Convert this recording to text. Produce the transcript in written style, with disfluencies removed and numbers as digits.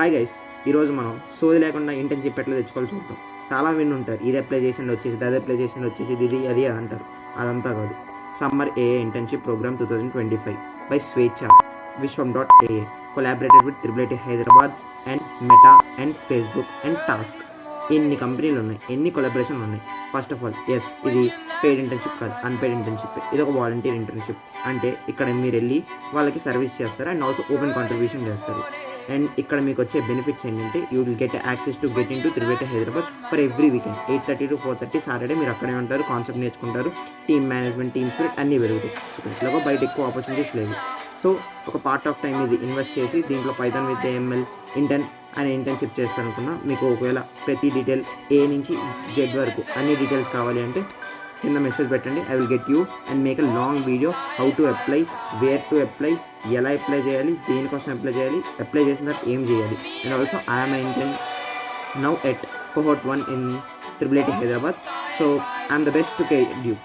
Hi guys, ఈరోజు మనం సోది లేకుండా ఇంటర్న్షిప్ ఎట్లా తెచ్చుకోవాలి చూద్దాం. చాలా విన్ ఉంటారు, ఇది అప్లై చేసిండి వచ్చేసి, అది అప్లై చేసిండి వచ్చేసి, ఇది అది అంటారు. అదంతా కాదు. సమ్మర్ ఏఏ ఇంటర్న్షిప్ ప్రోగ్రామ్ 2025 బై స్వేచ్ఛ విశ్వం.ఏఏ collaborated with triple Hyderabad and Meta and Facebook and TASK. ఎన్ని కంపెనీలు ఉన్నాయి, ఎన్ని కొలాబరేషన్లు ఉన్నాయి. ఫస్ట్ ఆఫ్ ఆల్ ఇది పెయిడ్ ఇంటర్న్షిప్ కాదు, అన్పెయిడ్ ఇంటర్న్షిప్. ఇది ఒక వాలంటీర్ ఇంటర్న్షిప్. అంటే ఇక్కడ మీరు వెళ్ళి వాళ్ళకి సర్వీస్ చేస్తారు అండ్ ఆల్సో ఓపెన్ కాంట్రిబ్యూషన్ చేస్తారు. అండ్ ఇక్కడ మీకు వచ్చే బెనిఫిట్స్ ఏంటంటే you will get access to get in to triple Hyderabad for every weekend 8:30 to 4:30 Saturday మీరు అక్కడే ఉంటారు, కాన్సెప్ట్ నేర్చుకుంటారు, టీమ్ మేనేజ్మెంట్, టీమ్ స్పిరిట్ అన్నీ పెరుగుతాయి. ఇట్లాగో బయట ఎక్కువ ఆపర్చునిటీస్ లేవు. సో ఒక పార్ట్ ఆఫ్ టైం ఇది ఇన్వెస్ట్ చేసి దీంట్లో పైథాన్ విత్ ఏఎంఎల్ అనే ఇంటర్న్షిప్ చేస్తారనుకున్నా మీకు ఒకవేళ ప్రతి డీటెయిల్ ఏ నుంచి జెడ్ వరకు అన్ని డీటెయిల్స్ కావాలి అంటే కింద మెసేజ్ పెట్టండి. I will get you and make a long video how to apply, where to apply, ఎలా అప్లై చేయాలి, దేనికోసం అప్లై చేయాలి, అప్లై చేసిన తర్వాత ఏం చేయాలి. And also I'm intern now at cohort 1 in IIIT Hyderabad. So I'm the best to guide you.